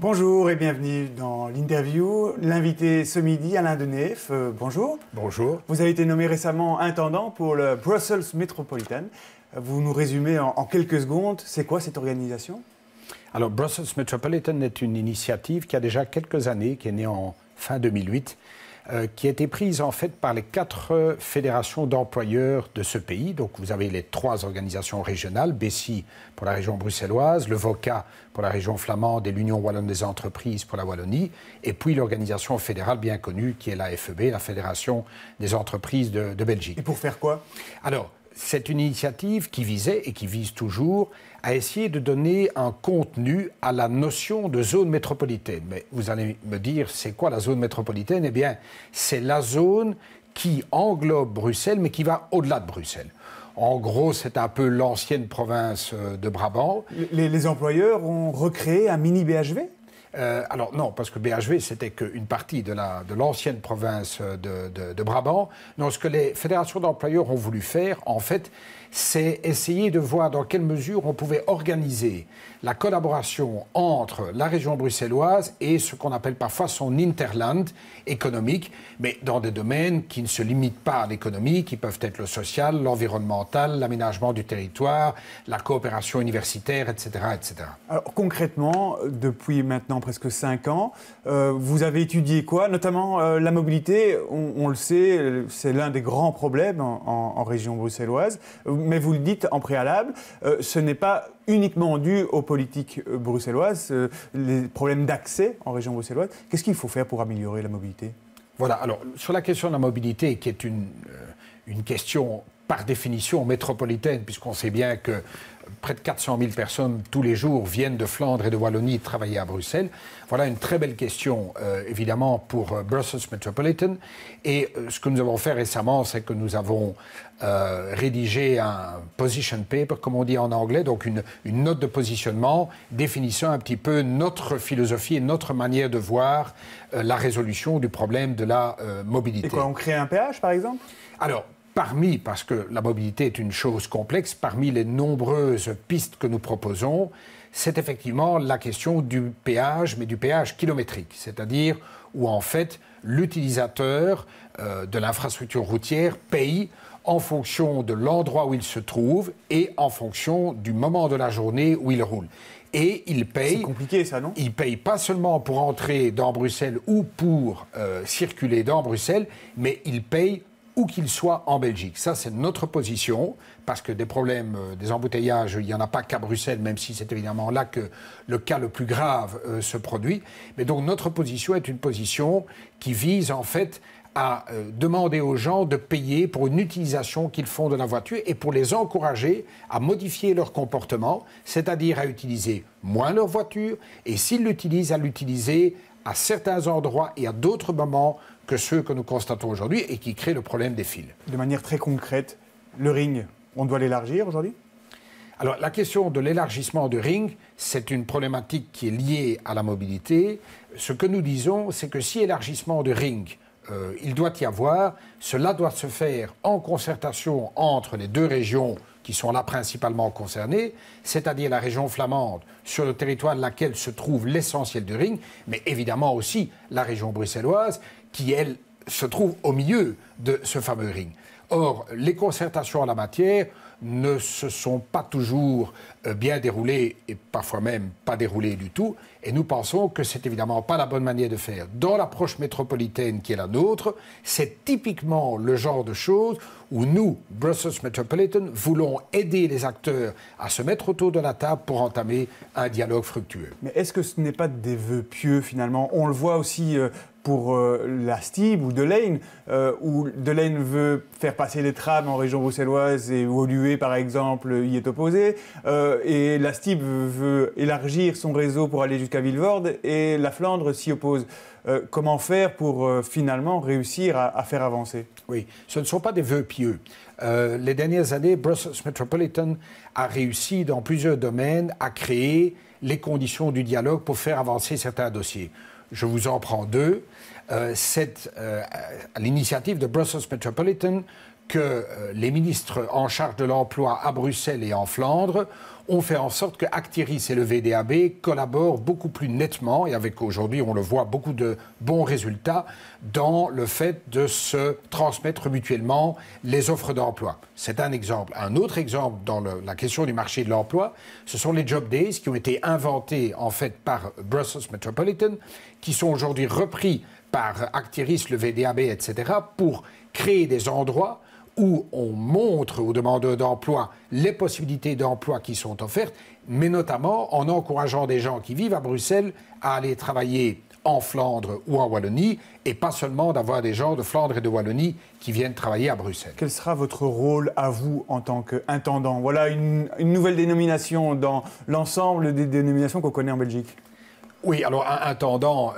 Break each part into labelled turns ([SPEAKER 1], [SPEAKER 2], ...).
[SPEAKER 1] Bonjour et bienvenue dans l'interview. L'invité ce midi, Alain Deneef. Bonjour.
[SPEAKER 2] Bonjour.
[SPEAKER 1] Vous avez été nommé récemment intendant pour le Brussels Metropolitan. Vous nous résumez en quelques secondes, c'est quoi cette organisation?
[SPEAKER 2] Alors, Brussels Metropolitan est une initiative qui a déjà quelques années, qui est née en fin 2008, qui a été prise en fait par les 4 fédérations d'employeurs de ce pays. Donc vous avez les 3 organisations régionales, BESI pour la région bruxelloise, le VOCA pour la région flamande et l'Union wallonne des entreprises pour la Wallonie, et puis l'organisation fédérale bien connue qui est la FEB, la Fédération des entreprises de Belgique.
[SPEAKER 1] Et pour faire quoi?
[SPEAKER 2] Alors, c'est une initiative qui visait et qui vise toujours à essayer de donner un contenu à la notion de zone métropolitaine. Mais vous allez me dire, c'est quoi la zone métropolitaine? Eh bien, c'est la zone qui englobe Bruxelles, mais qui va au-delà de Bruxelles. En gros, c'est un peu l'ancienne province de Brabant.
[SPEAKER 1] Les employeurs ont recréé un mini BHV?
[SPEAKER 2] Alors non, parce que BHV, c'était qu'une partie de l'ancienne province de Brabant. Non, ce que les fédérations d'employeurs ont voulu faire, en fait, c'est essayer de voir dans quelle mesure on pouvait organiser la collaboration entre la région bruxelloise et ce qu'on appelle parfois son hinterland économique, mais dans des domaines qui ne se limitent pas à l'économie, qui peuvent être le social, l'environnemental, l'aménagement du territoire, la coopération universitaire, etc., etc.
[SPEAKER 1] Alors concrètement, depuis maintenant presque 5 ans, vous avez étudié quoi? Notamment la mobilité, on le sait, c'est l'un des grands problèmes en région bruxelloise. Mais vous le dites en préalable, ce n'est pas uniquement dû aux politiques bruxelloises, les problèmes d'accès en région bruxelloise. Qu'est-ce qu'il faut faire pour améliorer la mobilité?
[SPEAKER 2] Voilà, alors sur la question de la mobilité, qui est une question par définition métropolitaine, puisqu'on sait bien que près de 400 000 personnes tous les jours viennent de Flandre et de Wallonie travailler à Bruxelles. Voilà une très belle question, évidemment, pour Brussels Metropolitan. Et ce que nous avons fait récemment, c'est que nous avons rédigé un position paper, comme on dit en anglais, donc une note de positionnement définissant un petit peu notre philosophie et notre manière de voir la résolution du problème de la mobilité.
[SPEAKER 1] Et quoi, on crée un péage, par exemple?
[SPEAKER 2] Alors, parce que la mobilité est une chose complexe, parmi les nombreuses pistes que nous proposons, c'est effectivement la question du péage, mais du péage kilométrique, c'est-à-dire où en fait l'utilisateur de l'infrastructure routière paye en fonction de l'endroit où il se trouve et en fonction du moment de la journée où il roule. Et il paye...
[SPEAKER 1] C'est compliqué ça, non?
[SPEAKER 2] Il paye pas seulement pour entrer dans Bruxelles ou pour circuler dans Bruxelles, mais il paye où qu'il soit en Belgique. Ça, c'est notre position, parce que des problèmes, des embouteillages, il n'y en a pas qu'à Bruxelles, même si c'est évidemment là que le cas le plus grave se produit. Mais donc, notre position est une position qui vise, en fait, à demander aux gens de payer pour une utilisation qu'ils font de la voiture et pour les encourager à modifier leur comportement, c'est-à-dire à utiliser moins leur voiture, et s'ils l'utilisent, à l'utiliser à certains endroits et à d'autres moments que ceux que nous constatons aujourd'hui et qui créent le problème des files.
[SPEAKER 1] De manière très concrète, le ring, on doit l'élargir aujourd'hui?
[SPEAKER 2] Alors, la question de l'élargissement du ring, c'est une problématique qui est liée à la mobilité. Ce que nous disons, c'est que si élargissement du ring, il doit y avoir, cela doit se faire en concertation entre les 2 régions qui sont là principalement concernées, c'est-à-dire la région flamande, sur le territoire de laquelle se trouve l'essentiel du ring, mais évidemment aussi la région bruxelloise, qui, elle, se trouve au milieu de ce fameux ring. Or, les concertations en la matière ne se sont pas toujours bien déroulées, et parfois même pas déroulées du tout, et nous pensons que c'est évidemment pas la bonne manière de faire. Dans l'approche métropolitaine qui est la nôtre, c'est typiquement le genre de choses où nous, Brussels Metropolitan, voulons aider les acteurs à se mettre autour de la table pour entamer un dialogue fructueux.
[SPEAKER 1] Mais est-ce que ce n'est pas des vœux pieux finalement? On le voit aussi pour la STIB ou Delaine, où Delaine veut faire passer les trams en région bruxelloise et où l'UE, par exemple, y est opposé. Et la STIB veut élargir son réseau pour aller jusqu'à Vilvoorde et la Flandre s'y oppose. Comment faire pour finalement réussir à faire avancer?
[SPEAKER 2] Oui, ce ne sont pas des vœux pieux. Les dernières années, Brussels Metropolitan a réussi dans plusieurs domaines à créer les conditions du dialogue pour faire avancer certains dossiers. Je vous en prends 2. c'est à l'initiative de Brussels Metropolitan que les ministres en charge de l'emploi à Bruxelles et en Flandre ont fait en sorte que Actiris et le VDAB collaborent beaucoup plus nettement, et avec aujourd'hui, on le voit, beaucoup de bons résultats dans le fait de se transmettre mutuellement les offres d'emploi. C'est un exemple. Un autre exemple dans la question du marché de l'emploi, ce sont les Job Days qui ont été inventés en fait par Brussels Metropolitan, qui sont aujourd'hui repris par Actiris, le VDAB, etc., pour créer des endroits où on montre aux demandeurs d'emploi les possibilités d'emploi qui sont offertes, mais notamment en encourageant des gens qui vivent à Bruxelles à aller travailler en Flandre ou en Wallonie, et pas seulement d'avoir des gens de Flandre et de Wallonie qui viennent travailler à Bruxelles.
[SPEAKER 1] Quel sera votre rôle à vous en tant qu'intendant? Voilà une nouvelle dénomination dans l'ensemble des dénominations qu'on connaît en Belgique.
[SPEAKER 2] Oui, alors un intendant,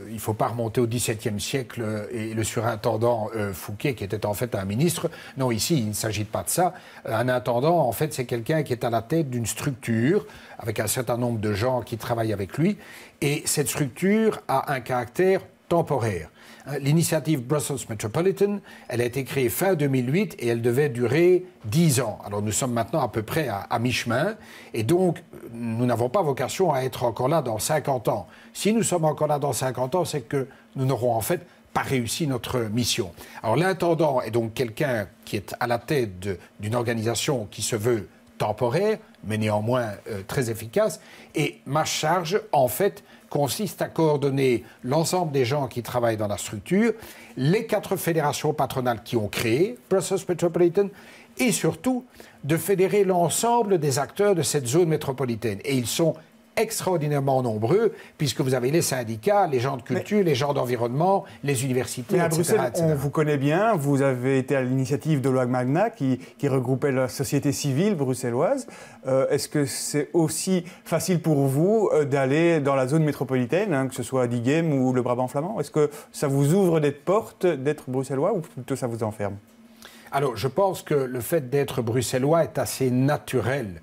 [SPEAKER 2] il ne faut pas remonter au XVIIe siècle et le surintendant Fouquet, qui était en fait un ministre. Non, ici, il ne s'agit pas de ça. Un intendant, en fait, c'est quelqu'un qui est à la tête d'une structure avec un certain nombre de gens qui travaillent avec lui. Et cette structure a un caractère temporaire. L'initiative Brussels Metropolitan, elle a été créée fin 2008 et elle devait durer 10 ans. Alors nous sommes maintenant à peu près à mi-chemin et donc nous n'avons pas vocation à être encore là dans 50 ans. Si nous sommes encore là dans 50 ans, c'est que nous n'aurons en fait pas réussi notre mission. Alors l'intendant est donc quelqu'un qui est à la tête d'une organisation qui se veut temporaire, mais néanmoins très efficace. Et ma charge, en fait, consiste à coordonner l'ensemble des gens qui travaillent dans la structure, les 4 fédérations patronales qui ont créé Brussels Metropolitan, et surtout de fédérer l'ensemble des acteurs de cette zone métropolitaine. Et ils sont extraordinairement nombreux, puisque vous avez les syndicats, les gens de culture, les gens d'environnement, les universités,
[SPEAKER 1] mais à
[SPEAKER 2] etc.,
[SPEAKER 1] Bruxelles,
[SPEAKER 2] etc.
[SPEAKER 1] on vous connaît bien, vous avez été à l'initiative de Loi Magna qui regroupait la société civile bruxelloise. Est-ce que c'est aussi facile pour vous d'aller dans la zone métropolitaine, hein, que ce soit Diegem ou le Brabant flamand? Est-ce que ça vous ouvre des portes d'être bruxellois ou plutôt ça vous enferme?
[SPEAKER 2] Alors, je pense que le fait d'être bruxellois est assez naturel.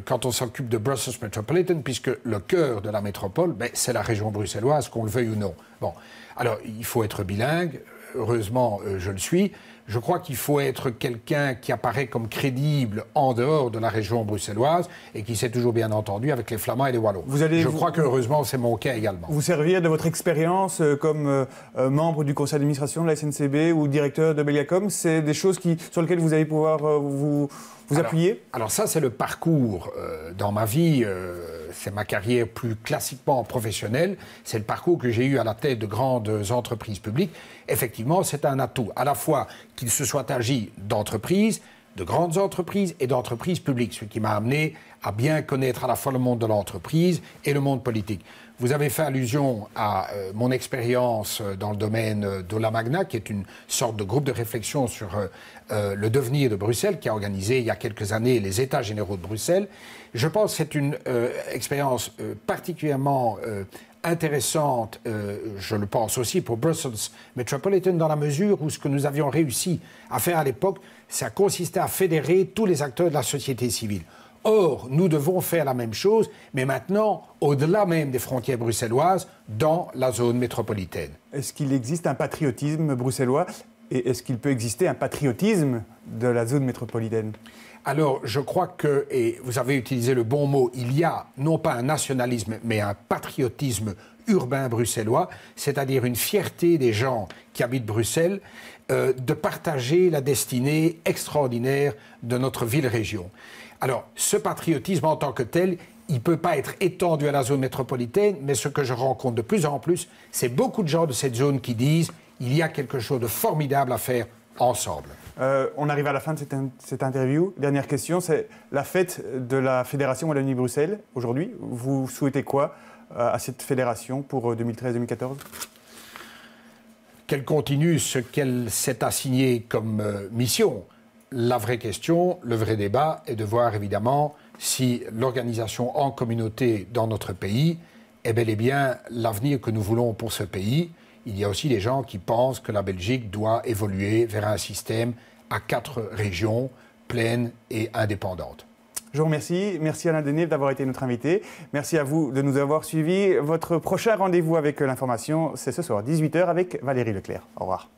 [SPEAKER 2] Quand on s'occupe de Brussels Metropolitan, puisque le cœur de la métropole, c'est la région bruxelloise, qu'on le veuille ou non. Bon, alors il faut être bilingue, heureusement je le suis. Je crois qu'il faut être quelqu'un qui apparaît comme crédible en dehors de la région bruxelloise et qui s'est toujours bien entendu avec les Flamands et les Wallons. Je crois que heureusement c'est mon cas également.
[SPEAKER 1] Vous servir de votre expérience comme membre du conseil d'administration de la SNCB ou directeur de Belgacom, c'est des choses sur lesquelles vous allez pouvoir vous appuyer?
[SPEAKER 2] Alors ça, c'est le parcours dans ma vie, c'est ma carrière plus classiquement professionnelle, c'est le parcours que j'ai eu à la tête de grandes entreprises publiques. Effectivement, c'est un atout, à la fois qu'il se soit agi d'entreprises, de grandes entreprises et d'entreprises publiques, ce qui m'a amené à bien connaître à la fois le monde de l'entreprise et le monde politique. Vous avez fait allusion à mon expérience dans le domaine de la Magna, qui est une sorte de groupe de réflexion sur le devenir de Bruxelles, qui a organisé il y a quelques années les États généraux de Bruxelles. Je pense que c'est une expérience particulièrement intéressante, je le pense aussi pour Brussels Metropolitan, dans la mesure où ce que nous avions réussi à faire à l'époque, ça consistait à fédérer tous les acteurs de la société civile. Or, nous devons faire la même chose, mais maintenant, au-delà même des frontières bruxelloises, dans la zone métropolitaine.
[SPEAKER 1] Est-ce qu'il existe un patriotisme bruxellois et est-ce qu'il peut exister un patriotisme de la zone métropolitaine?
[SPEAKER 2] Alors, je crois que, et vous avez utilisé le bon mot, il y a non pas un nationalisme, mais un patriotisme urbain bruxellois, c'est-à-dire une fierté des gens qui habitent Bruxelles de partager la destinée extraordinaire de notre ville-région. Alors, ce patriotisme en tant que tel, il ne peut pas être étendu à la zone métropolitaine, mais ce que je rencontre de plus en plus, c'est beaucoup de gens de cette zone qui disent il y a quelque chose de formidable à faire ensemble.
[SPEAKER 1] On arrive à la fin de cette interview. Dernière question, c'est la fête de la Fédération Wallonie-Bruxelles aujourd'hui. Vous souhaitez quoi à cette fédération pour 2013-2014 ?
[SPEAKER 2] Qu'elle continue ce qu'elle s'est assigné comme mission. La vraie question, le vrai débat est de voir évidemment si l'organisation en communauté dans notre pays est bel et bien l'avenir que nous voulons pour ce pays. Il y a aussi des gens qui pensent que la Belgique doit évoluer vers un système à 4 régions pleines et indépendantes.
[SPEAKER 1] Je vous remercie. Merci Alain Deneve d'avoir été notre invité. Merci à vous de nous avoir suivis. Votre prochain rendez-vous avec l'information, c'est ce soir, 18h, avec Valérie Leclerc. Au revoir.